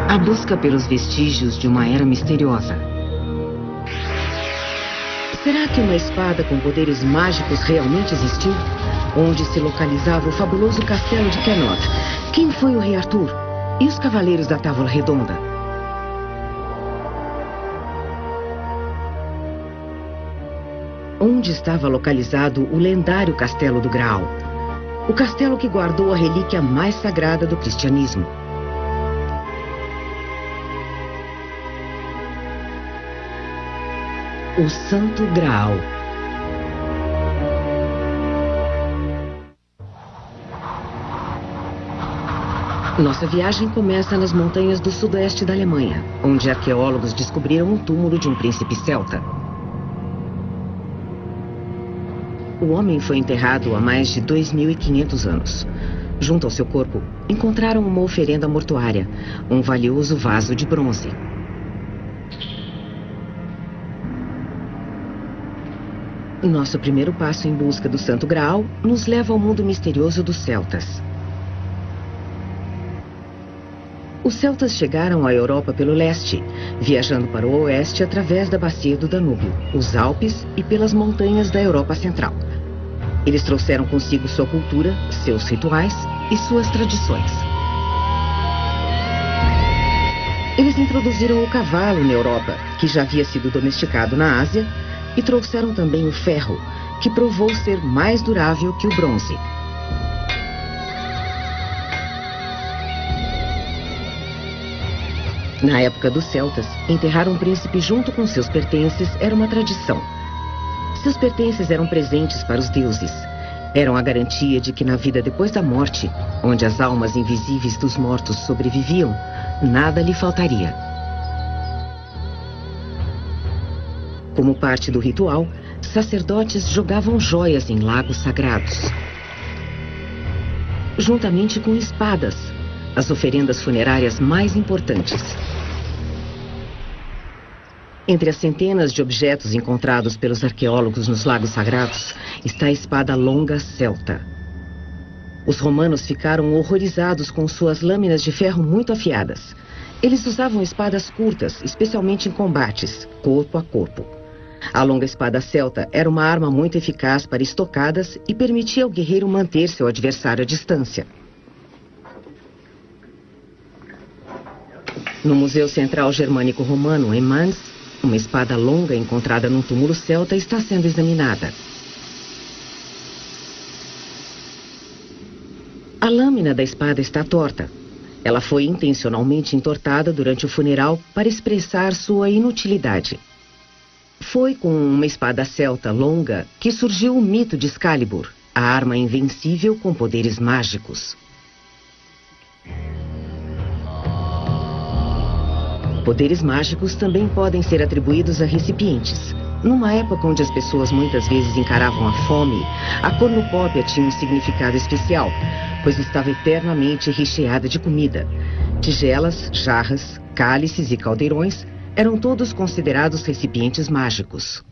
A busca pelos vestígios de uma era misteriosa. Será que uma espada com poderes mágicos realmente existiu? Onde se localizava o fabuloso castelo de Kenoth? Quem foi o rei Arthur? E os cavaleiros da Távola Redonda? Onde estava localizado o lendário Castelo do Graal? O castelo que guardou a relíquia mais sagrada do cristianismo. O Santo Graal. Nossa viagem começa nas montanhas do sudoeste da Alemanha, onde arqueólogos descobriram o túmulo de um príncipe celta. O homem foi enterrado há mais de 2.500 anos. Junto ao seu corpo, encontraram uma oferenda mortuária, um valioso vaso de bronze. Nosso primeiro passo em busca do Santo Graal nos leva ao mundo misterioso dos celtas. Os celtas chegaram à Europa pelo leste, viajando para o oeste através da bacia do Danúbio, os Alpes e pelas montanhas da Europa Central. Eles trouxeram consigo sua cultura, seus rituais e suas tradições. Eles introduziram o cavalo na Europa, que já havia sido domesticado na Ásia, e trouxeram também o ferro, que provou ser mais durável que o bronze. Na época dos celtas, enterrar um príncipe junto com seus pertences era uma tradição. Seus pertences eram presentes para os deuses. Eram a garantia de que na vida depois da morte, onde as almas invisíveis dos mortos sobreviviam, nada lhe faltaria. Como parte do ritual, sacerdotes jogavam joias em lagos sagrados. Juntamente com espadas, as oferendas funerárias mais importantes. Entre as centenas de objetos encontrados pelos arqueólogos nos lagos sagrados, está a espada longa celta. Os romanos ficaram horrorizados com suas lâminas de ferro muito afiadas. Eles usavam espadas curtas, especialmente em combates, corpo a corpo. A longa espada celta era uma arma muito eficaz para estocadas e permitia ao guerreiro manter seu adversário à distância. No Museu Central Germânico Romano, em Mainz, uma espada longa encontrada num túmulo celta está sendo examinada. A lâmina da espada está torta. Ela foi intencionalmente entortada durante o funeral para expressar sua inutilidade. Foi com uma espada celta longa que surgiu o mito de Excalibur, a arma invencível com poderes mágicos. Poderes mágicos também podem ser atribuídos a recipientes. Numa época onde as pessoas muitas vezes encaravam a fome, a cornucópia tinha um significado especial, pois estava eternamente recheada de comida. Tigelas, jarras, cálices e caldeirões eram todos considerados recipientes mágicos.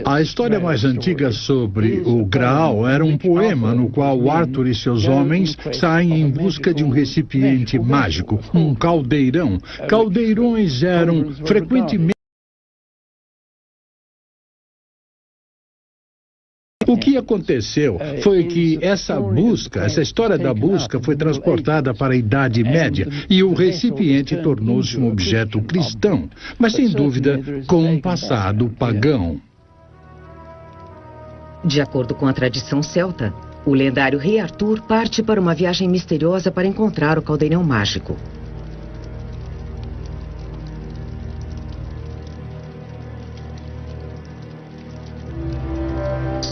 A história mais antiga sobre o Graal era um poema no qual Arthur e seus homens saem em busca de um recipiente mágico, um caldeirão. Caldeirões eram frequentemente... O que aconteceu foi que essa história da busca foi transportada para a Idade Média e o recipiente tornou-se um objeto cristão, mas sem dúvida com um passado pagão. De acordo com a tradição celta, o lendário rei Arthur parte para uma viagem misteriosa para encontrar o caldeirão mágico.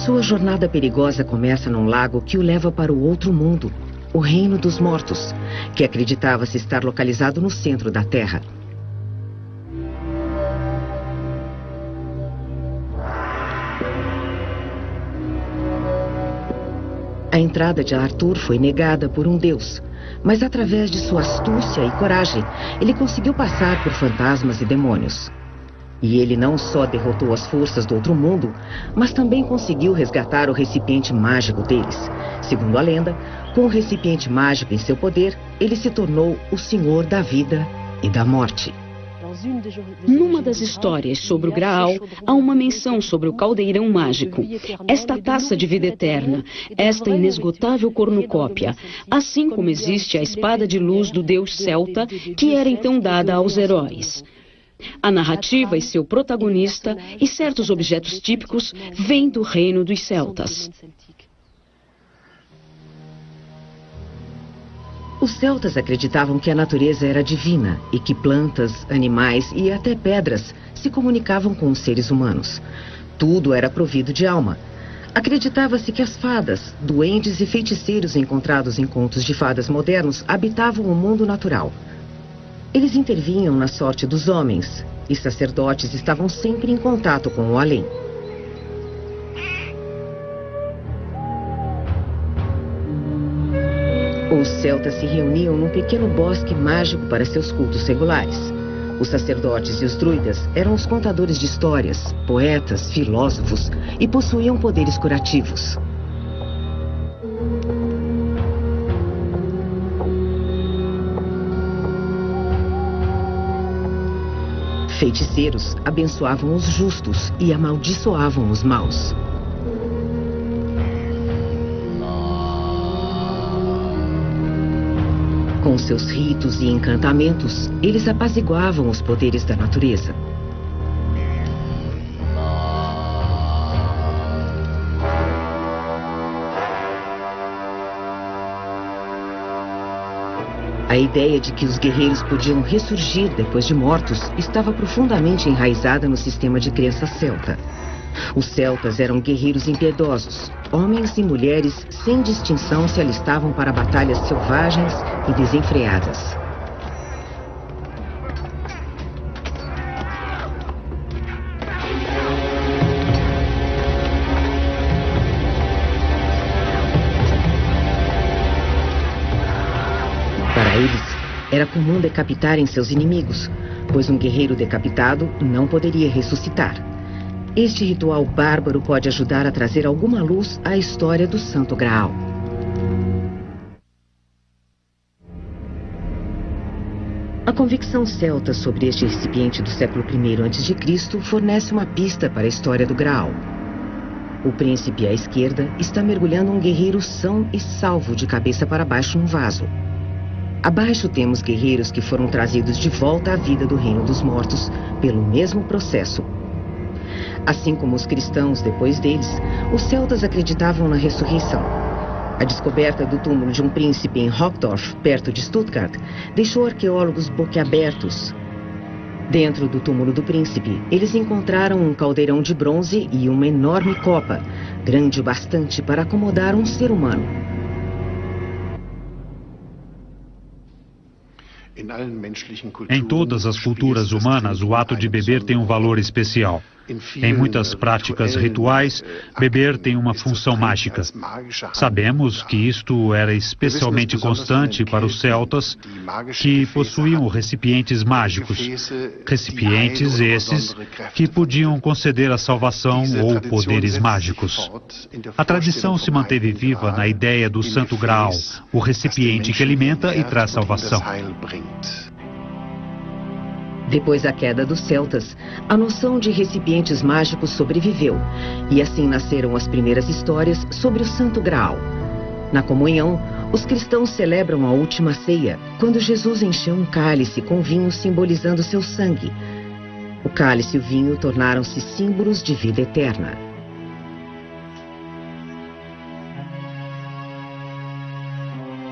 Sua jornada perigosa começa num lago que o leva para o outro mundo, o Reino dos Mortos, que acreditava-se estar localizado no centro da Terra. A entrada de Arthur foi negada por um deus, mas através de sua astúcia e coragem, ele conseguiu passar por fantasmas e demônios. E ele não só derrotou as forças do outro mundo, mas também conseguiu resgatar o recipiente mágico deles. Segundo a lenda, com o recipiente mágico em seu poder, ele se tornou o Senhor da vida e da morte. Numa das histórias sobre o Graal, há uma menção sobre o caldeirão mágico. Esta taça de vida eterna, esta inesgotável cornucópia, assim como existe a espada de luz do deus celta, que era então dada aos heróis. A narrativa e seu protagonista e certos objetos típicos vêm do reino dos celtas. Os celtas acreditavam que a natureza era divina e que plantas, animais e até pedras se comunicavam com os seres humanos. Tudo era provido de alma. Acreditava-se que as fadas, duendes e feiticeiros encontrados em contos de fadas modernos habitavam o mundo natural. Eles intervinham na sorte dos homens e sacerdotes estavam sempre em contato com o além. Os celtas se reuniam num pequeno bosque mágico para seus cultos regulares. Os sacerdotes e os druidas eram os contadores de histórias, poetas, filósofos e possuíam poderes curativos. Feiticeiros abençoavam os justos e amaldiçoavam os maus. Com seus ritos e encantamentos, eles apaziguavam os poderes da natureza. A ideia de que os guerreiros podiam ressurgir depois de mortos estava profundamente enraizada no sistema de crença celta. Os celtas eram guerreiros impiedosos. Homens e mulheres, sem distinção, se alistavam para batalhas selvagens e desenfreadas. Para eles, era comum decapitarem seus inimigos, pois um guerreiro decapitado não poderia ressuscitar. Este ritual bárbaro pode ajudar a trazer alguma luz à história do Santo Graal. A convicção celta sobre este recipiente do século I a.C. fornece uma pista para a história do Graal. O príncipe à esquerda está mergulhando um guerreiro são e salvo de cabeça para baixo num vaso. Abaixo temos guerreiros que foram trazidos de volta à vida do reino dos mortos pelo mesmo processo. Assim como os cristãos depois deles, os celtas acreditavam na ressurreição. A descoberta do túmulo de um príncipe em Hochdorf, perto de Stuttgart, deixou arqueólogos boquiabertos. Dentro do túmulo do príncipe, eles encontraram um caldeirão de bronze e uma enorme copa, grande o bastante para acomodar um ser humano. Em todas as culturas humanas, o ato de beber tem um valor especial. Em muitas práticas rituais, beber tem uma função mágica. Sabemos que isto era especialmente constante para os celtas, que possuíam recipientes mágicos. Recipientes esses que podiam conceder a salvação ou poderes mágicos. A tradição se manteve viva na ideia do Santo Graal, o recipiente que alimenta e traz salvação. Depois da queda dos celtas, a noção de recipientes mágicos sobreviveu, e assim nasceram as primeiras histórias sobre o Santo Graal. Na comunhão, os cristãos celebram a última ceia, quando Jesus encheu um cálice com vinho simbolizando seu sangue. O cálice e o vinho tornaram-se símbolos de vida eterna.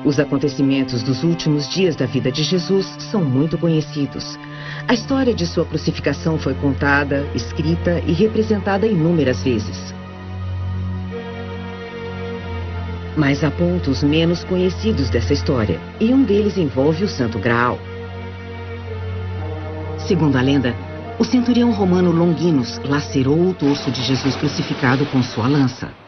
Os acontecimentos dos últimos dias da vida de Jesus são muito conhecidos. A história de sua crucificação foi contada, escrita e representada inúmeras vezes. Mas há pontos menos conhecidos dessa história, e um deles envolve o Santo Graal. Segundo a lenda, o centurião romano Longinus lacerou o torso de Jesus crucificado com sua lança.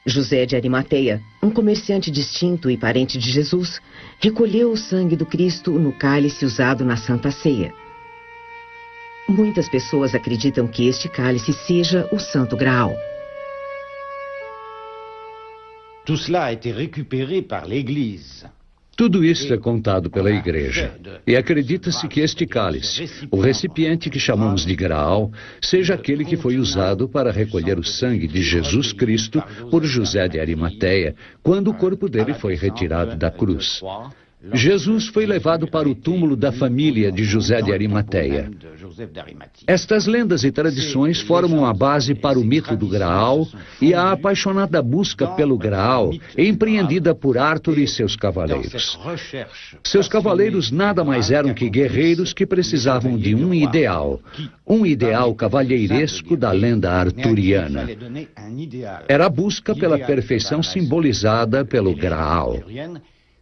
José de Arimateia, um comerciante distinto e parente de Jesus, recolheu o sangue do Cristo no cálice usado na Santa Ceia. Muitas pessoas acreditam que este cálice seja o Santo Graal. Tout cela a été récupéré par l'Église. Tudo isso é contado pela Igreja. E acredita-se que este cálice, o recipiente que chamamos de Graal, seja aquele que foi usado para recolher o sangue de Jesus Cristo por José de Arimateia, quando o corpo dele foi retirado da cruz. Jesus foi levado para o túmulo da família de José de Arimateia. Estas lendas e tradições formam a base para o mito do Graal e a apaixonada busca pelo Graal, empreendida por Arthur e seus cavaleiros. Seus cavaleiros nada mais eram que guerreiros que precisavam de um ideal cavalheiresco da lenda arturiana. Era a busca pela perfeição simbolizada pelo Graal.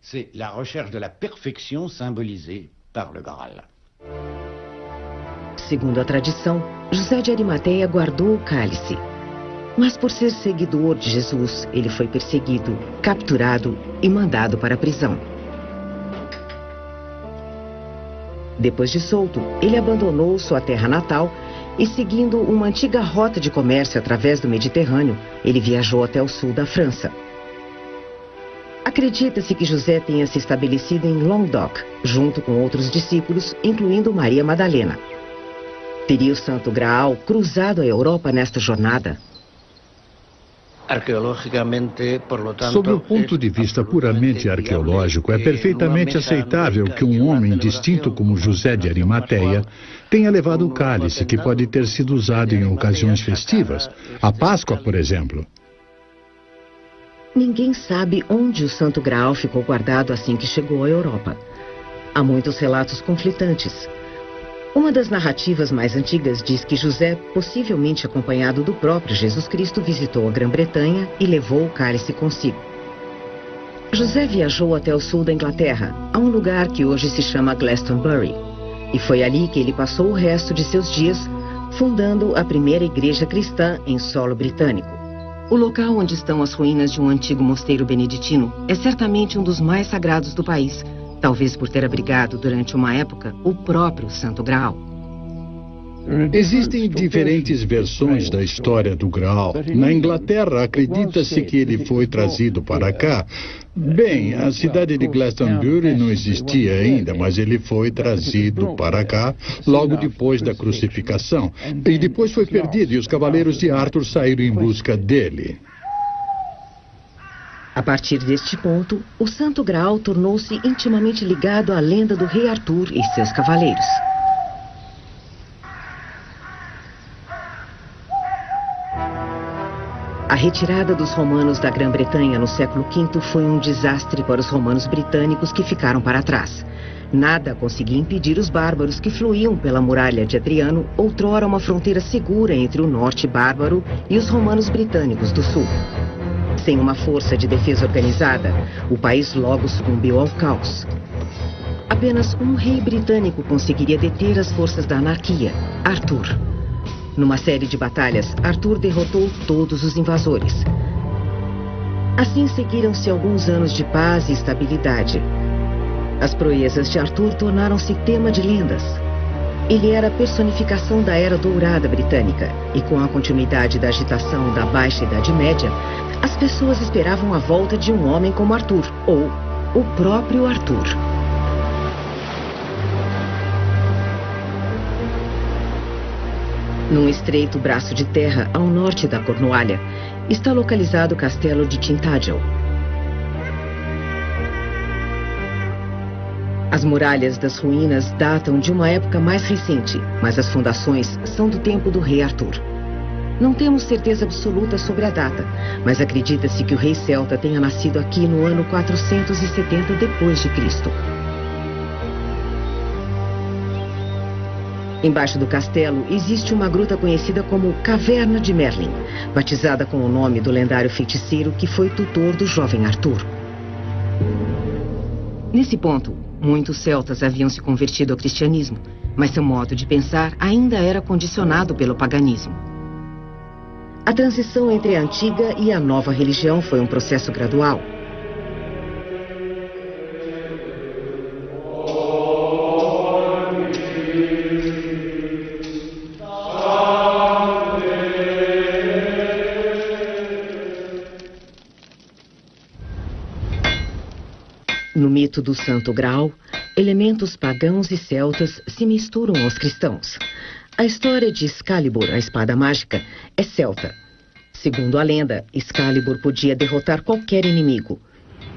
C'est la recherche de la perfection symbolisée par le Graal. Segundo a tradição, José de Arimateia guardou o cálice. Mas por ser seguidor de Jesus, ele foi perseguido, capturado e mandado para a prisão. Depois de solto, ele abandonou sua terra natal e, seguindo uma antiga rota de comércio através do Mediterrâneo, ele viajou até o sul da França. Acredita-se que José tenha se estabelecido em Languedoc, junto com outros discípulos, incluindo Maria Madalena. Teria o Santo Graal cruzado a Europa nesta jornada? Sob o ponto de vista puramente arqueológico, é perfeitamente aceitável que um homem distinto como José de Arimateia tenha levado o cálice, que pode ter sido usado em ocasiões festivas, a Páscoa, por exemplo. Ninguém sabe onde o Santo Graal ficou guardado assim que chegou à Europa. Há muitos relatos conflitantes. Uma das narrativas mais antigas diz que José, possivelmente acompanhado do próprio Jesus Cristo, visitou a Grã-Bretanha e levou o cálice consigo. José viajou até o sul da Inglaterra, a um lugar que hoje se chama Glastonbury, e foi ali que ele passou o resto de seus dias, fundando a primeira igreja cristã em solo britânico. O local onde estão as ruínas de um antigo mosteiro beneditino é certamente um dos mais sagrados do país, talvez por ter abrigado durante uma época o próprio Santo Graal. Existem diferentes versões da história do Graal. Na Inglaterra, acredita-se que ele foi trazido para cá. Bem, a cidade de Glastonbury não existia ainda, mas ele foi trazido para cá logo depois da crucificação. E depois foi perdido e os cavaleiros de Arthur saíram em busca dele. A partir deste ponto, o Santo Graal tornou-se intimamente ligado à lenda do rei Arthur e seus cavaleiros. A retirada dos romanos da Grã-Bretanha no século V foi um desastre para os romanos britânicos que ficaram para trás. Nada conseguia impedir os bárbaros que fluíam pela muralha de Adriano, outrora uma fronteira segura entre o norte bárbaro e os romanos britânicos do sul. Sem uma força de defesa organizada, o país logo sucumbiu ao caos. Apenas um rei britânico conseguiria deter as forças da anarquia, Arthur. Numa série de batalhas, Arthur derrotou todos os invasores. Assim seguiram-se alguns anos de paz e estabilidade. As proezas de Arthur tornaram-se tema de lendas. Ele era a personificação da Era Dourada britânica, e com a continuidade da agitação da Baixa Idade Média, as pessoas esperavam a volta de um homem como Arthur, ou o próprio Arthur. Num estreito braço de terra ao norte da Cornualha, está localizado o castelo de Tintagel. As muralhas das ruínas datam de uma época mais recente, mas as fundações são do tempo do rei Arthur. Não temos certeza absoluta sobre a data, mas acredita-se que o rei celta tenha nascido aqui no ano 470 d.C. Embaixo do castelo existe uma gruta conhecida como Caverna de Merlin, batizada com o nome do lendário feiticeiro que foi tutor do jovem Arthur. Nesse ponto, muitos celtas haviam se convertido ao cristianismo, mas seu modo de pensar ainda era condicionado pelo paganismo. A transição entre a antiga e a nova religião foi um processo gradual. No mito do Santo Graal, elementos pagãos e celtas se misturam aos cristãos. A história de Excalibur, a espada mágica, é celta. Segundo a lenda, Excalibur podia derrotar qualquer inimigo.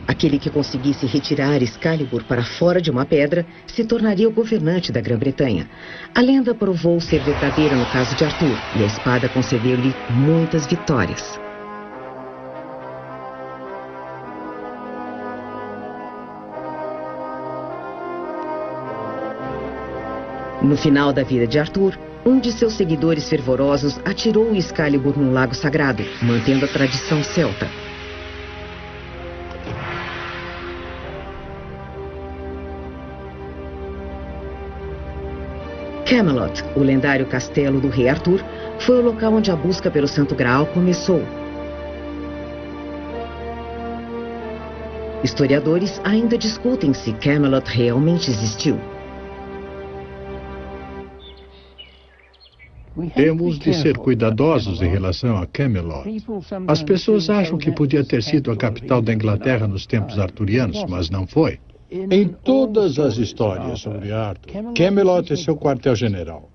Aquele que conseguisse retirar Excalibur para fora de uma pedra se tornaria o governante da Grã-Bretanha. A lenda provou ser verdadeira no caso de Arthur, e a espada concedeu-lhe muitas vitórias. No final da vida de Arthur, um de seus seguidores fervorosos atirou o Excalibur num lago sagrado, mantendo a tradição celta. Camelot, o lendário castelo do rei Arthur, foi o local onde a busca pelo Santo Graal começou. Historiadores ainda discutem se Camelot realmente existiu. Temos de ser cuidadosos em relação a Camelot. As pessoas acham que podia ter sido a capital da Inglaterra nos tempos arturianos, mas não foi. Em todas as histórias sobre Arthur, Camelot é seu quartel-general.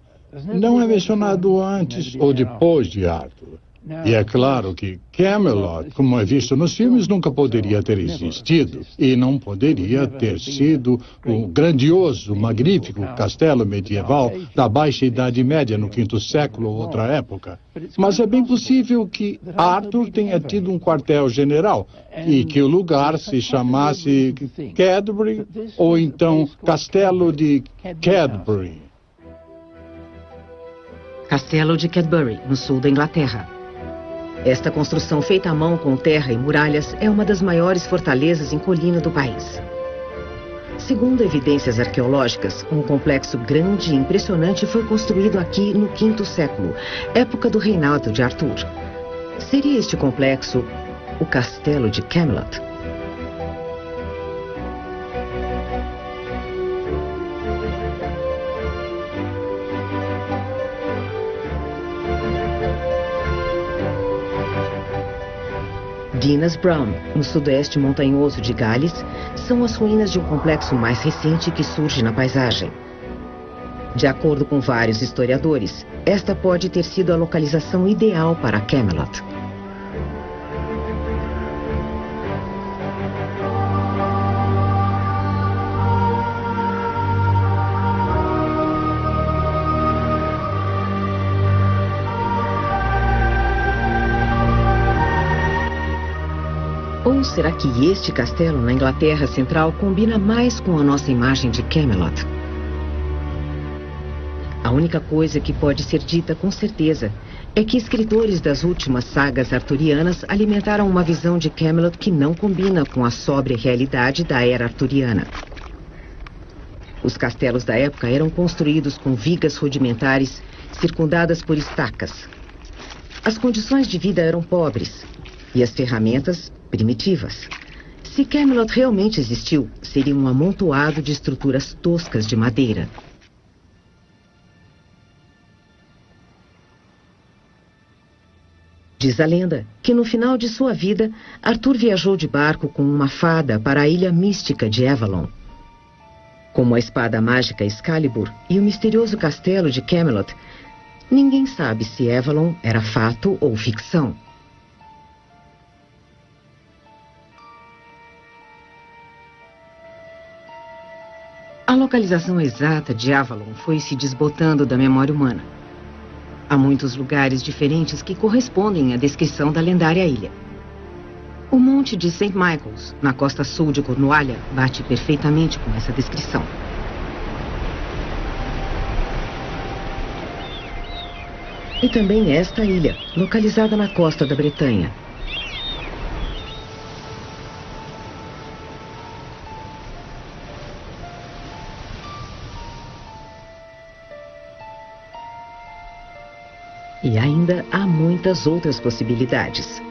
Não é mencionado antes ou depois de Arthur. E é claro que Camelot, como é visto nos filmes, nunca poderia ter existido. E não poderia ter sido o grandioso, magnífico castelo medieval da Baixa Idade Média no V século ou outra época. Mas é bem possível que Arthur tenha tido um quartel-general e que o lugar se chamasse Cadbury ou então Castelo de Cadbury. Castelo de Cadbury, no sul da Inglaterra. Esta construção feita à mão com terra e muralhas é uma das maiores fortalezas em colina do país. Segundo evidências arqueológicas, um complexo grande e impressionante foi construído aqui no V século, época do reinado de Arthur. Seria este complexo o Castelo de Camelot? Dinas Bran, no sudoeste montanhoso de Gales, são as ruínas de um complexo mais recente que surge na paisagem. De acordo com vários historiadores, esta pode ter sido a localização ideal para Camelot. Ou será que este castelo na Inglaterra Central combina mais com a nossa imagem de Camelot? A única coisa que pode ser dita com certeza é que escritores das últimas sagas arturianas alimentaram uma visão de Camelot que não combina com a sóbria realidade da era arturiana. Os castelos da época eram construídos com vigas rudimentares circundadas por estacas. As condições de vida eram pobres e as ferramentas primitivas. Se Camelot realmente existiu, seria um amontoado de estruturas toscas de madeira. Diz a lenda que no final de sua vida, Arthur viajou de barco com uma fada para a ilha mística de Avalon. Como a espada mágica Excalibur e o misterioso castelo de Camelot, ninguém sabe se Avalon era fato ou ficção. A localização exata de Avalon foi se desbotando da memória humana. Há muitos lugares diferentes que correspondem à descrição da lendária ilha. O Monte de St. Michael's, na costa sul de Cornualha, bate perfeitamente com essa descrição. E também esta ilha, localizada na costa da Bretanha. E ainda há muitas outras possibilidades.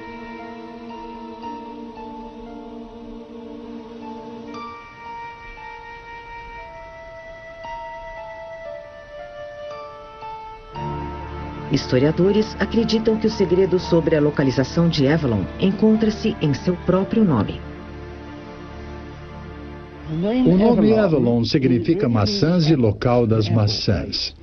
Historiadores acreditam que o segredo sobre a localização de Avalon encontra-se em seu próprio nome. O nome Avalon significa maçãs e local das maçãs.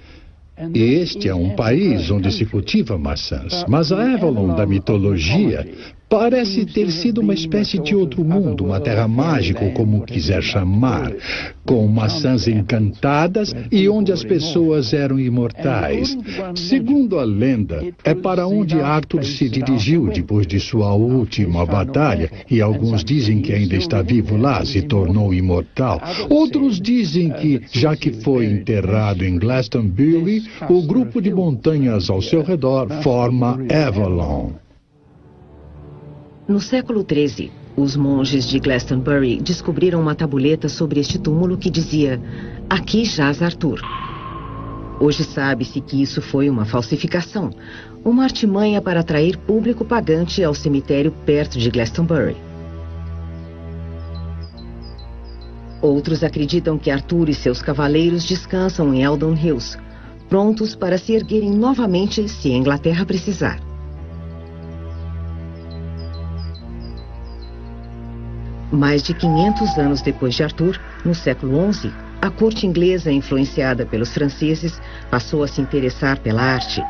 Este é um país onde se cultiva maçãs, mas a Avalon da mitologia parece ter sido uma espécie de outro mundo, uma terra mágica, ou como quiser chamar, com maçãs encantadas e onde as pessoas eram imortais. Segundo a lenda, é para onde Arthur se dirigiu depois de sua última batalha, e alguns dizem que ainda está vivo lá, se tornou imortal. Outros dizem que, já que foi enterrado em Glastonbury, o grupo de montanhas ao seu redor forma Avalon. No século XIII, os monges de Glastonbury descobriram uma tabuleta sobre este túmulo que dizia: "Aqui jaz Arthur". Hoje sabe-se que isso foi uma falsificação, uma artimanha para atrair público pagante ao cemitério perto de Glastonbury. Outros acreditam que Arthur e seus cavaleiros descansam em Eldon Hills, prontos para se erguerem novamente se a Inglaterra precisar. Mais de 500 anos depois de Arthur, no século XI, a corte inglesa, influenciada pelos franceses, passou a se interessar pela arte.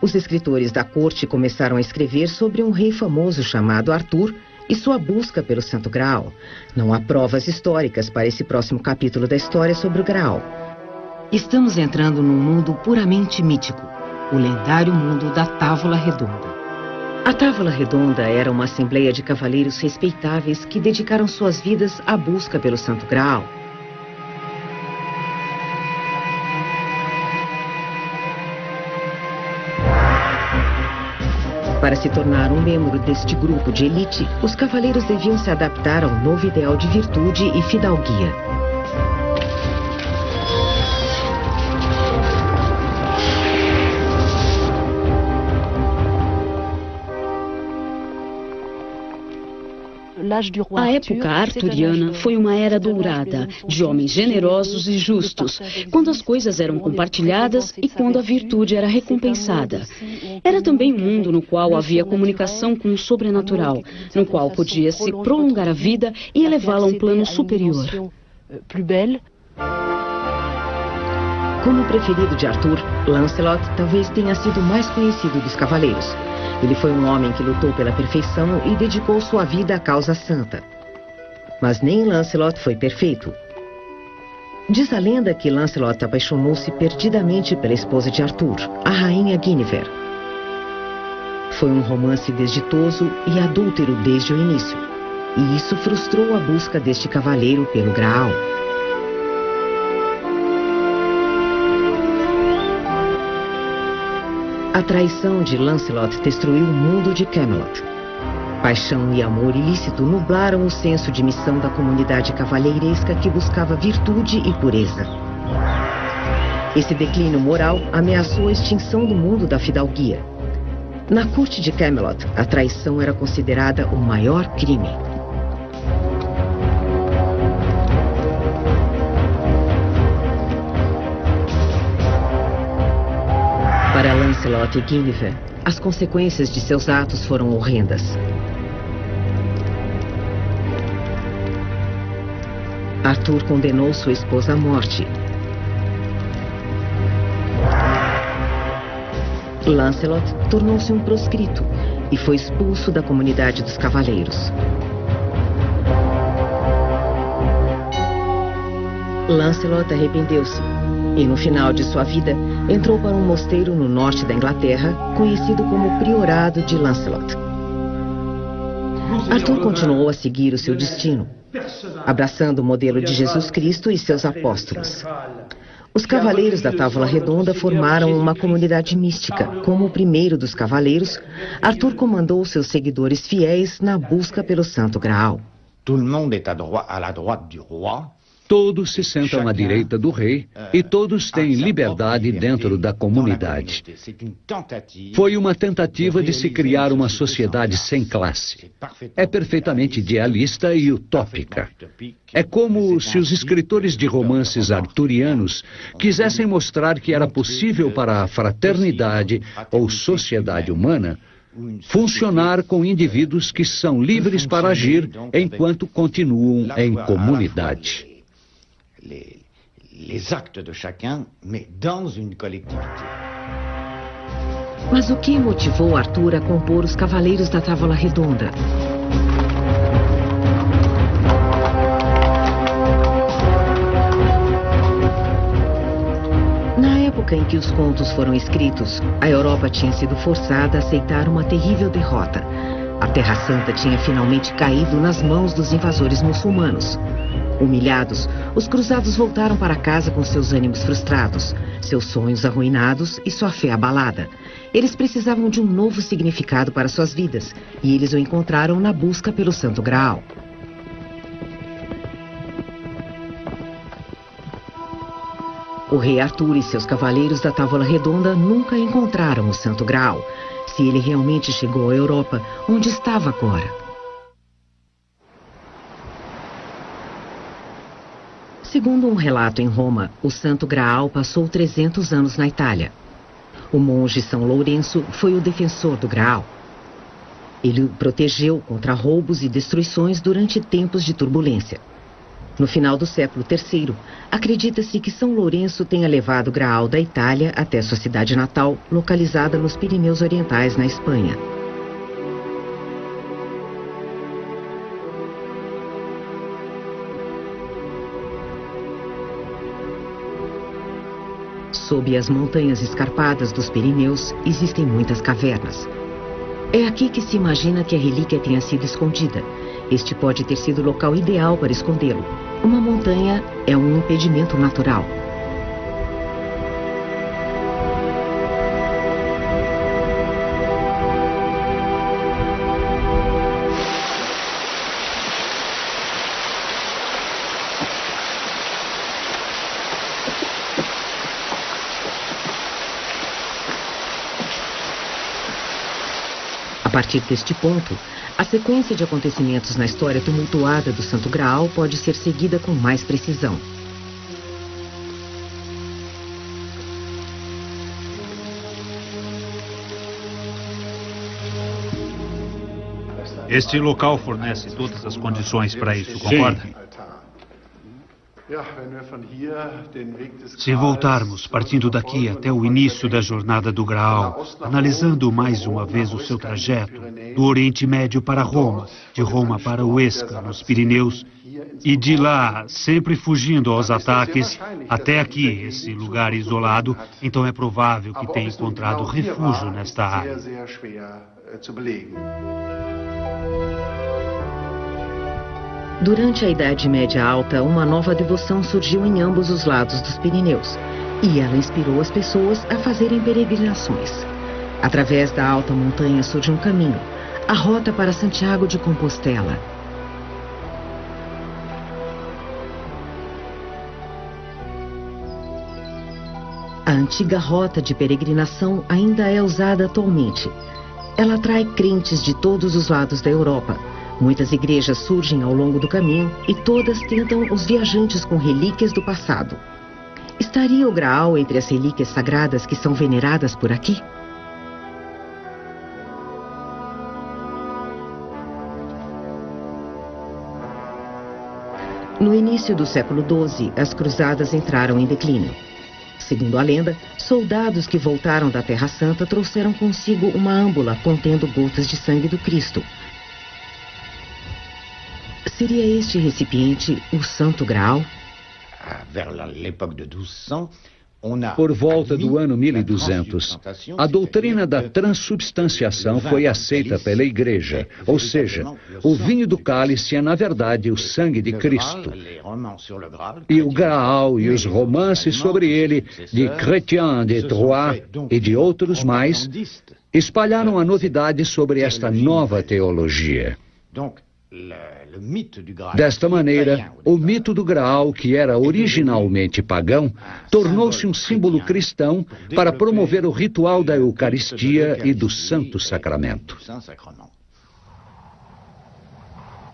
Os escritores da corte começaram a escrever sobre um rei famoso chamado Arthur e sua busca pelo Santo Graal. Não há provas históricas para esse próximo capítulo da história sobre o Graal. Estamos entrando num mundo puramente mítico, o lendário mundo da Távola Redonda. A Távola Redonda era uma assembleia de cavaleiros respeitáveis que dedicaram suas vidas à busca pelo Santo Graal. Para se tornar um membro deste grupo de elite, os cavaleiros deviam se adaptar ao novo ideal de virtude e fidalguia. A época arturiana foi uma era dourada, de homens generosos e justos, quando as coisas eram compartilhadas e quando a virtude era recompensada. Era também um mundo no qual havia comunicação com o sobrenatural, no qual podia-se prolongar a vida e elevá-la a um plano superior. Como preferido de Arthur, Lancelot talvez tenha sido o mais conhecido dos cavaleiros. Ele foi um homem que lutou pela perfeição e dedicou sua vida à causa santa. Mas nem Lancelot foi perfeito. Diz a lenda que Lancelot apaixonou-se perdidamente pela esposa de Arthur, a rainha Guinevere. Foi um romance desditoso e adúltero desde o início, e isso frustrou a busca deste cavaleiro pelo Graal. A traição de Lancelot destruiu o mundo de Camelot. Paixão e amor ilícito nublaram o senso de missão da comunidade cavalheiresca que buscava virtude e pureza. Esse declínio moral ameaçou a extinção do mundo da fidalguia. Na corte de Camelot, a traição era considerada o maior crime. Para Lancelot e Guinevere, as consequências de seus atos foram horrendas. Arthur condenou sua esposa à morte. Lancelot tornou-se um proscrito e foi expulso da comunidade dos cavaleiros. Lancelot arrependeu-se e, no final de sua vida, entrou para um mosteiro no norte da Inglaterra, conhecido como Priorado de Lancelot. Arthur continuou a seguir o seu destino, abraçando o modelo de Jesus Cristo e seus apóstolos. Os cavaleiros da Távola Redonda formaram uma comunidade mística. Como o primeiro dos cavaleiros, Arthur comandou seus seguidores fiéis na busca pelo Santo Graal. Tout le monde est à la droite du roi. Todos se sentam à direita do rei e todos têm liberdade dentro da comunidade. Foi uma tentativa de se criar uma sociedade sem classe. É perfeitamente idealista e utópica. É como se os escritores de romances arturianos quisessem mostrar que era possível para a fraternidade ou sociedade humana funcionar com indivíduos que são livres para agir enquanto continuam em comunidade. Les actes de chacun, mais dans une collectivité. Mas o que motivou Arthur a compor os Cavaleiros da Távola Redonda? Na época em que os contos foram escritos, a Europa tinha sido forçada a aceitar uma terrível derrota. A Terra Santa tinha finalmente caído nas mãos dos invasores muçulmanos. Humilhados, os cruzados voltaram para casa com seus ânimos frustrados, seus sonhos arruinados e sua fé abalada. Eles precisavam de um novo significado para suas vidas, e eles o encontraram na busca pelo Santo Graal. O rei Arthur e seus cavaleiros da Távola Redonda nunca encontraram o Santo Graal. Se ele realmente chegou à Europa, onde estava agora? Segundo um relato em Roma, o Santo Graal passou 300 anos na Itália. O monge São Lourenço foi o defensor do Graal. Ele o protegeu contra roubos e destruições durante tempos de turbulência. No final do século III, acredita-se que São Lourenço tenha levado o Graal da Itália até sua cidade natal, localizada nos Pirineus Orientais, na Espanha. Sob as montanhas escarpadas dos Pirineus, existem muitas cavernas. É aqui que se imagina que a relíquia tenha sido escondida. Este pode ter sido o local ideal para escondê-lo. Uma montanha é um impedimento natural. A partir deste ponto, a sequência de acontecimentos na história tumultuada do Santo Graal pode ser seguida com mais precisão. Este local fornece todas as condições para isso, concorda? Se voltarmos partindo daqui até o início da jornada do Graal, analisando mais uma vez o seu trajeto, do Oriente Médio para Roma, de Roma para Huesca, nos Pirineus, e de lá, sempre fugindo aos ataques, até aqui, esse lugar isolado, então é provável que tenha encontrado refúgio nesta área. Durante a Idade Média Alta, uma nova devoção surgiu em ambos os lados dos Pirineus, e ela inspirou as pessoas a fazerem peregrinações. Através da alta montanha surge um caminho, a rota para Santiago de Compostela. A antiga rota de peregrinação ainda é usada atualmente. Ela atrai crentes de todos os lados da Europa. Muitas igrejas surgem ao longo do caminho e todas tentam os viajantes com relíquias do passado. Estaria o Graal entre as relíquias sagradas que são veneradas por aqui? No início do século XII, as cruzadas entraram em declínio. Segundo a lenda, soldados que voltaram da Terra Santa trouxeram consigo uma âmbula contendo gotas de sangue do Cristo. Seria este recipiente o Santo Graal? Por volta do ano 1200, a doutrina da transubstanciação foi aceita pela Igreja, ou seja, o vinho do cálice é, na verdade, o sangue de Cristo. E o Graal e os romances sobre ele, de Chrétien de Troyes e de outros mais, espalharam a novidade sobre esta nova teologia. Desta maneira, o mito do Graal, que era originalmente pagão, tornou-se um símbolo cristão para promover o ritual da Eucaristia e do Santo Sacramento.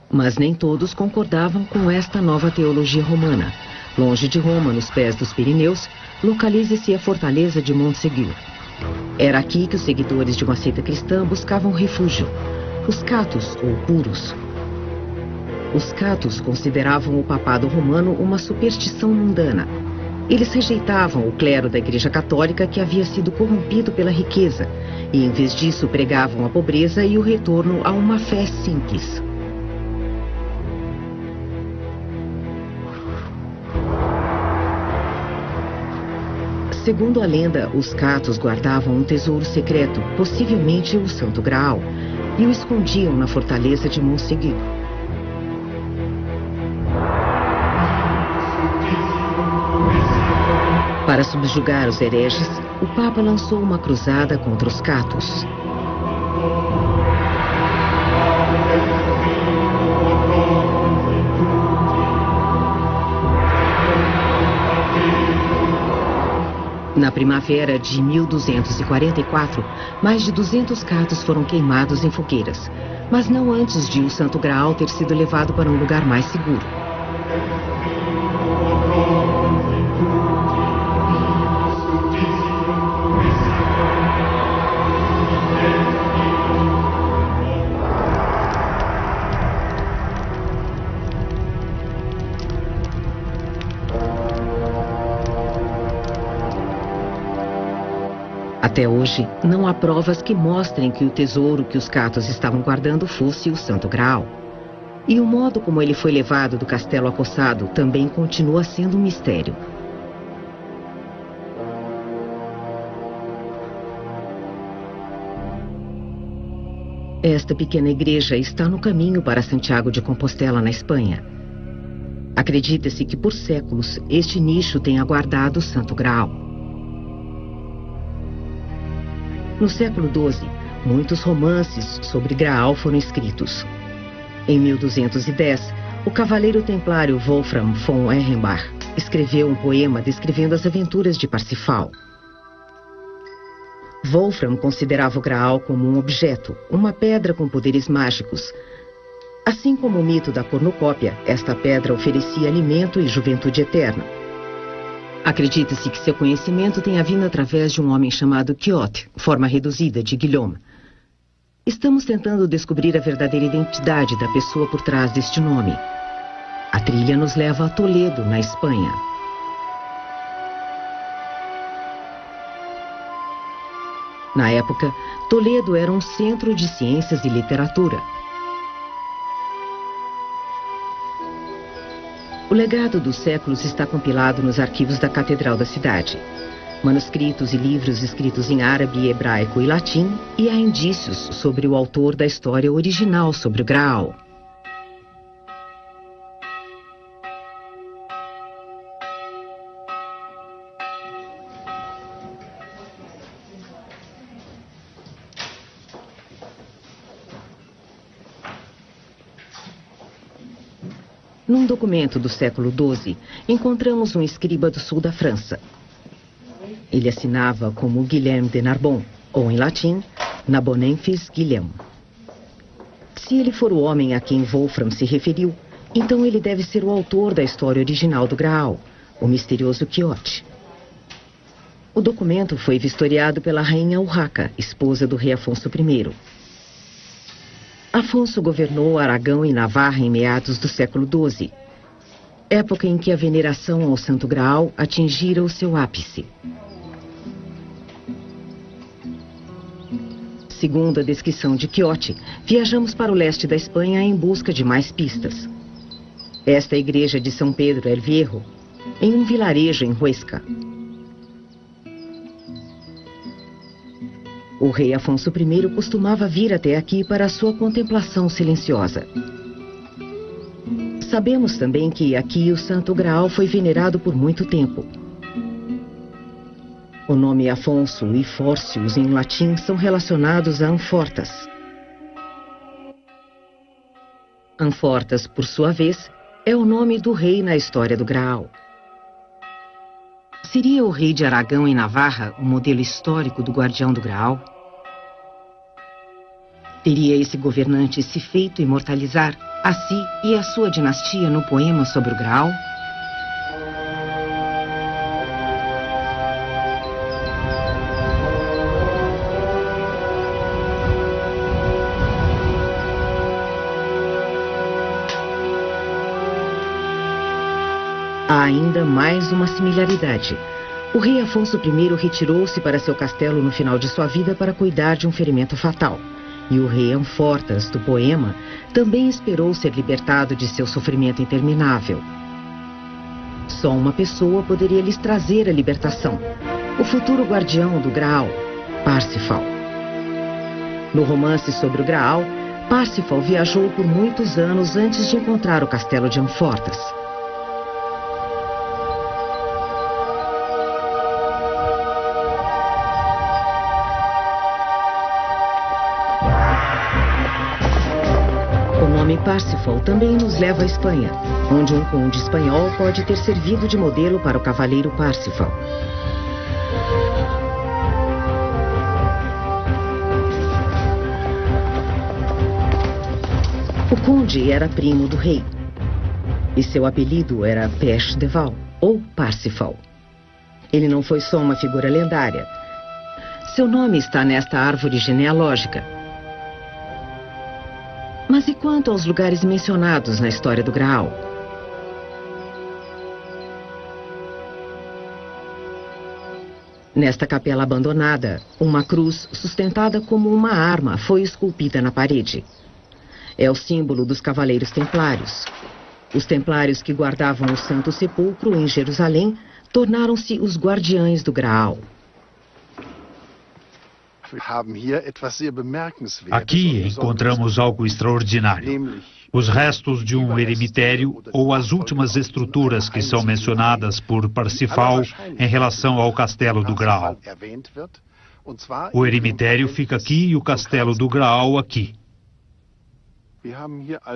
Mas nem todos concordavam com esta nova teologia romana. Longe de Roma, nos pés dos Pirineus, localiza-se a fortaleza de Montségur. Era aqui que os seguidores de uma seita cristã buscavam refúgio. Os catos, ou puros. Os catos consideravam o papado romano uma superstição mundana. Eles rejeitavam o clero da Igreja Católica, que havia sido corrompido pela riqueza, e em vez disso pregavam a pobreza e o retorno a uma fé simples. Segundo a lenda, os catos guardavam um tesouro secreto, possivelmente o Santo Graal, e o escondiam na fortaleza de Montségur. Para subjugar os hereges, o Papa lançou uma cruzada contra os catos. Na primavera de 1244, mais de 200 catos foram queimados em fogueiras, mas não antes de o Santo Graal ter sido levado para um lugar mais seguro. Até hoje, não há provas que mostrem que o tesouro que os catos estavam guardando fosse o Santo Graal. E o modo como ele foi levado do castelo acossado também continua sendo um mistério. Esta pequena igreja está no caminho para Santiago de Compostela, na Espanha. Acredita-se que por séculos este nicho tenha guardado o Santo Graal. No século XII, muitos romances sobre Graal foram escritos. Em 1210, o cavaleiro templário Wolfram von Ehrenbach escreveu um poema descrevendo as aventuras de Parsifal. Wolfram considerava o Graal como um objeto, uma pedra com poderes mágicos. Assim como o mito da cornucópia, esta pedra oferecia alimento e juventude eterna. Acredita-se que seu conhecimento tenha vindo através de um homem chamado Quixote, forma reduzida de Guillaume. Estamos tentando descobrir a verdadeira identidade da pessoa por trás deste nome. A trilha nos leva a Toledo, na Espanha. Na época, Toledo era um centro de ciências e literatura. O legado dos séculos está compilado nos arquivos da Catedral da cidade. Manuscritos e livros escritos em árabe, hebraico e latim, e há indícios sobre o autor da história original sobre o Graal. Num documento do século XII, encontramos um escriba do sul da França. Ele assinava como Guilhem de Narbonne, ou em latim, Nabonensis Guilhem. Se ele for o homem a quem Wolfram se referiu, então ele deve ser o autor da história original do Graal, o misterioso Quixote. O documento foi vistoriado pela rainha Urraca, esposa do rei Afonso I. Afonso governou Aragão e Navarra em meados do século XII, época em que a veneração ao Santo Graal atingira o seu ápice. Segundo a descrição de Quixote, viajamos para o leste da Espanha em busca de mais pistas. Esta é a igreja de São Pedro el Viejo, em um vilarejo em Huesca. O rei Afonso I costumava vir até aqui para a sua contemplação silenciosa. Sabemos também que aqui o Santo Graal foi venerado por muito tempo. O nome Afonso e Fórcius em latim são relacionados a Amfortas. Amfortas, por sua vez, é o nome do rei na história do Graal. Seria o rei de Aragão em Navarra o modelo histórico do guardião do Graal? Teria esse governante se feito imortalizar a si e a sua dinastia no poema sobre o Graal? Há ainda mais uma similaridade. O rei Afonso I retirou-se para seu castelo no final de sua vida para cuidar de um ferimento fatal. E o rei Amfortas, do poema, também esperou ser libertado de seu sofrimento interminável. Só uma pessoa poderia lhes trazer a libertação: o futuro guardião do Graal, Parsifal. No romance sobre o Graal, Parsifal viajou por muitos anos antes de encontrar o castelo de Amfortas. O nome Parsifal também nos leva à Espanha, onde um conde espanhol pode ter servido de modelo para o cavaleiro Parsifal. O conde era primo do rei, e seu apelido era Pech de Val, ou Parsifal. Ele não foi só uma figura lendária. Seu nome está nesta árvore genealógica. Mas e quanto aos lugares mencionados na história do Graal? Nesta capela abandonada, uma cruz sustentada como uma arma foi esculpida na parede. É o símbolo dos Cavaleiros Templários. Os templários que guardavam o Santo Sepulcro em Jerusalém tornaram-se os guardiães do Graal. Aqui encontramos algo extraordinário. Os restos de um eremitério ou as últimas estruturas que são mencionadas por Parsifal em relação ao castelo do Graal. O eremitério fica aqui e o castelo do Graal aqui.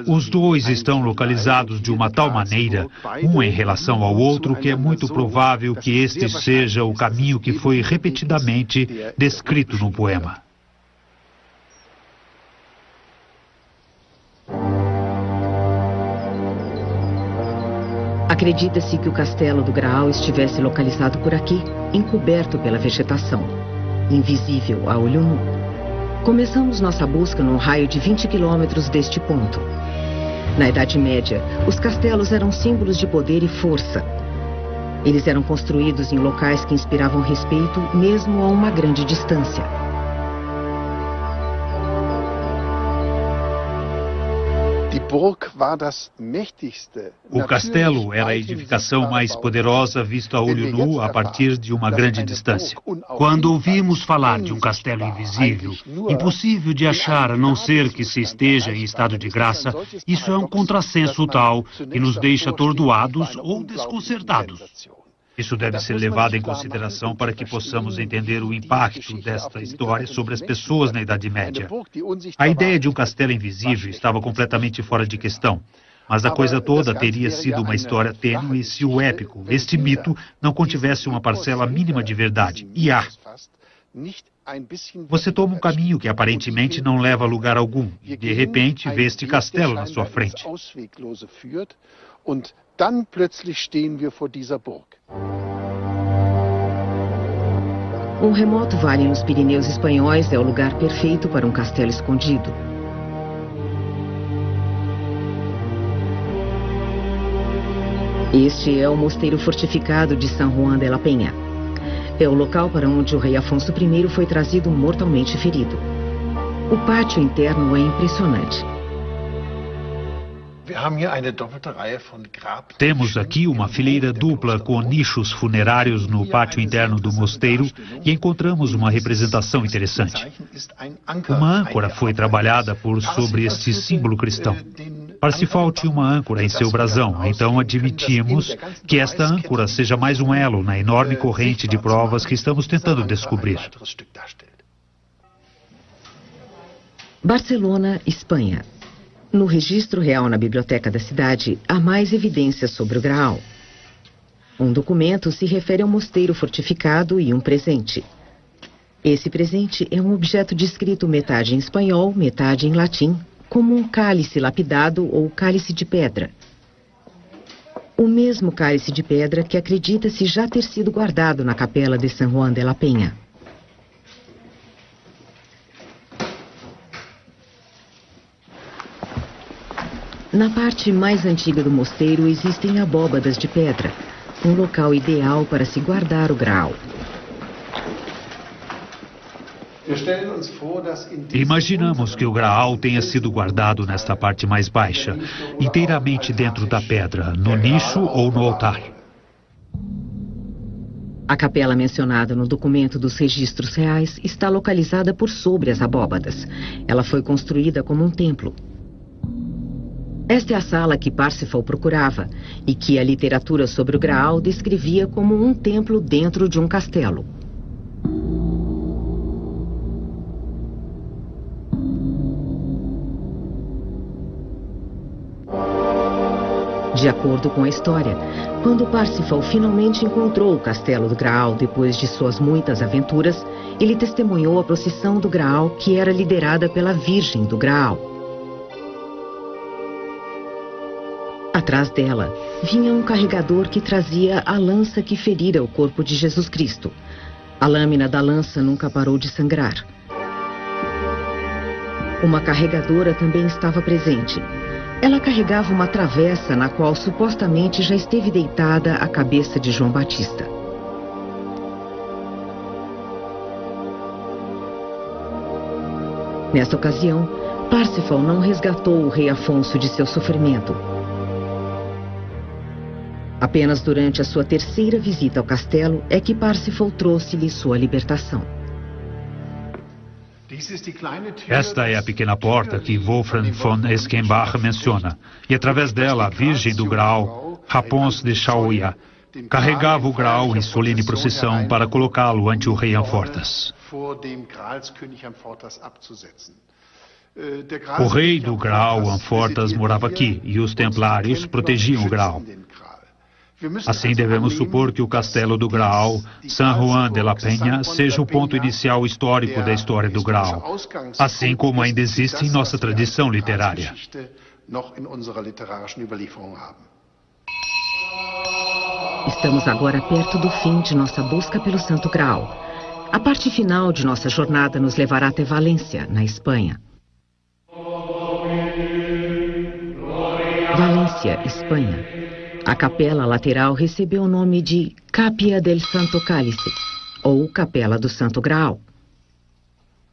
Os dois estão localizados de uma tal maneira, um em relação ao outro, que é muito provável que este seja o caminho que foi repetidamente descrito no poema. Acredita-se que o castelo do Graal estivesse localizado por aqui, encoberto pela vegetação, invisível a olho nu. Começamos nossa busca num raio de 20 quilômetros deste ponto. Na Idade Média, os castelos eram símbolos de poder e força. Eles eram construídos em locais que inspiravam respeito mesmo a uma grande distância. O castelo era a edificação mais poderosa vista a olho nu a partir de uma grande distância. Quando ouvimos falar de um castelo invisível, impossível de achar a não ser que se esteja em estado de graça, isso é um contrassenso tal que nos deixa atordoados ou desconcertados. Isso deve ser levado em consideração para que possamos entender o impacto desta história sobre as pessoas na Idade Média. A ideia de um castelo invisível estava completamente fora de questão, mas a coisa toda teria sido uma história tênue se o épico, este mito, não contivesse uma parcela mínima de verdade. E há. Você toma um caminho que aparentemente não leva a lugar algum, e de repente vê este castelo na sua frente. Dann plötzlich stehen wir vor dieser Burg. Um remoto vale nos Pirineus espanhóis é o lugar perfeito para um castelo escondido. Este é o mosteiro fortificado de San Juan de la Peña. É o local para onde o rei Afonso I foi trazido mortalmente ferido. O pátio interno é impressionante. Temos aqui uma fileira dupla com nichos funerários no pátio interno do mosteiro e encontramos uma representação interessante. Uma âncora foi trabalhada por sobre este símbolo cristão. Parsifal tinha uma âncora em seu brasão, então admitimos que esta âncora seja mais um elo na enorme corrente de provas que estamos tentando descobrir. Barcelona, Espanha. No registro real na biblioteca da cidade, há mais evidências sobre o Graal. Um documento se refere ao mosteiro fortificado e um presente. Esse presente é um objeto descrito metade em espanhol, metade em latim, como um cálice lapidado ou cálice de pedra. O mesmo cálice de pedra que acredita-se já ter sido guardado na capela de San Juan de la Peña. Na parte mais antiga do mosteiro existem abóbadas de pedra, um local ideal para se guardar o Graal. Imaginamos que o Graal tenha sido guardado nesta parte mais baixa, inteiramente dentro da pedra, no nicho ou no altar. A capela mencionada no documento dos registros reais está localizada por sobre as abóbadas. Ela foi construída como um templo. Esta é a sala que Parsifal procurava e que a literatura sobre o Graal descrevia como um templo dentro de um castelo. De acordo com a história, quando Parsifal finalmente encontrou o castelo do Graal depois de suas muitas aventuras, ele testemunhou a procissão do Graal que era liderada pela Virgem do Graal. Atrás dela, vinha um carregador que trazia a lança que ferira o corpo de Jesus Cristo. A lâmina da lança nunca parou de sangrar. Uma carregadora também estava presente. Ela carregava uma travessa na qual supostamente já esteve deitada a cabeça de João Batista. Nesta ocasião, Parsifal não resgatou o rei Afonso de seu sofrimento. Apenas durante a sua terceira visita ao castelo é que Parsifal trouxe-lhe sua libertação. Esta é a pequena porta que Wolfram von Eschenbach menciona, e através dela a Virgem do Graal, Raposo de Chauia, carregava o Graal em solene procissão para colocá-lo ante o rei Amfortas. O rei do Graal, Amfortas, morava aqui e os templários protegiam o Graal. Assim devemos supor que o castelo do Graal, San Juan de la Peña, seja o ponto inicial histórico da história do Graal, assim como ainda existe em nossa tradição literária. Estamos agora perto do fim de nossa busca pelo Santo Graal. A parte final de nossa jornada nos levará até Valência, na Espanha. Valência, Espanha. A capela lateral recebeu o nome de Capilla del Santo Cálice, ou Capela do Santo Graal.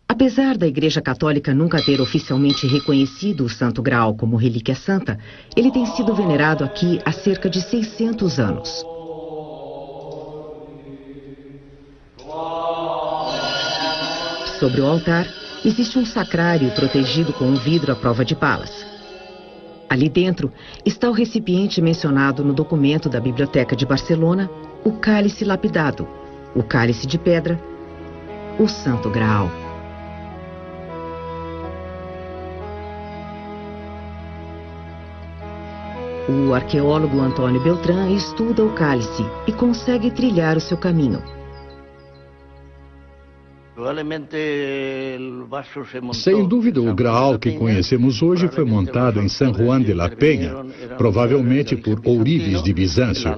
Apesar da Igreja Católica nunca ter oficialmente reconhecido o Santo Graal como relíquia santa, ele tem sido venerado aqui há cerca de 600 anos. Sobre o altar, existe um sacrário protegido com um vidro à prova de balas. Ali dentro está o recipiente mencionado no documento da Biblioteca de Barcelona, o cálice lapidado, o cálice de pedra, o Santo Graal. O arqueólogo Antônio Beltrán estuda o cálice e consegue trilhar o seu caminho. Sem dúvida, o Graal que conhecemos hoje foi montado em San Juan de la Peña, provavelmente por ourives de Bizâncio.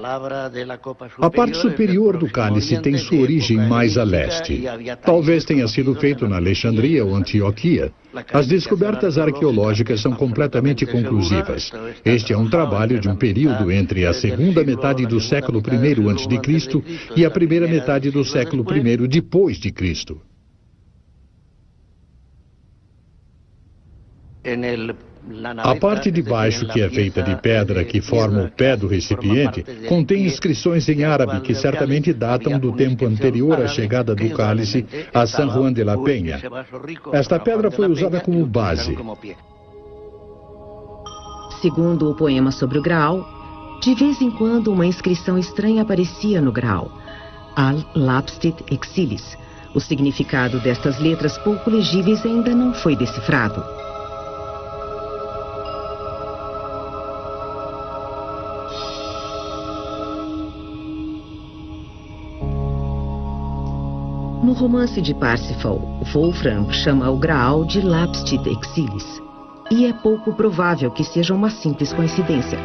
A parte superior do cálice tem sua origem mais a leste. Talvez tenha sido feito na Alexandria ou Antioquia. As descobertas arqueológicas são completamente conclusivas. Este é um trabalho de um período entre a segunda metade do século I a.C. e a primeira metade do século I depois de Cristo. A parte de baixo, que é feita de pedra que forma o pé do recipiente, contém inscrições em árabe que certamente datam do tempo anterior à chegada do cálice a San Juan de la Peña. Esta pedra foi usada como base. Segundo o poema sobre o Graal, de vez em quando uma inscrição estranha aparecia no Graal. Al lapstit exilis. O significado destas letras pouco legíveis ainda não foi decifrado. romance de Parsifal, Wolfram chama o Graal de Lapsit Exilis. E é pouco provável que seja uma simples coincidência.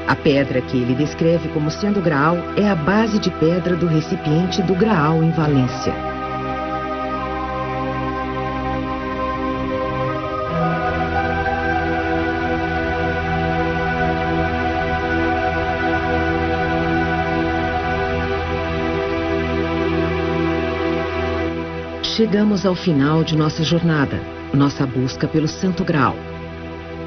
A pedra que ele descreve como sendo Graal é a base de pedra do recipiente do Graal em Valência. Chegamos ao final de nossa jornada, nossa busca pelo Santo Graal.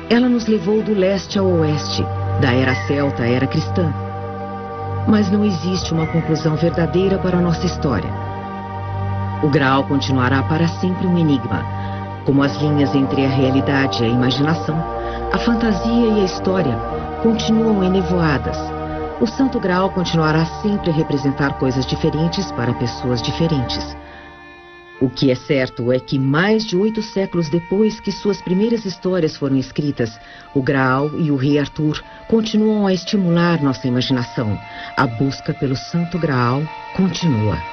Ela nos levou do leste ao oeste, da era celta à era cristã. Mas não existe uma conclusão verdadeira para a nossa história. O Graal continuará para sempre um enigma, como as linhas entre a realidade e a imaginação, a fantasia e a história continuam enevoadas. O Santo Graal continuará sempre a representar coisas diferentes para pessoas diferentes. O que é certo é que mais de 8 séculos depois que suas primeiras histórias foram escritas, o Graal e o Rei Arthur continuam a estimular nossa imaginação. A busca pelo Santo Graal continua.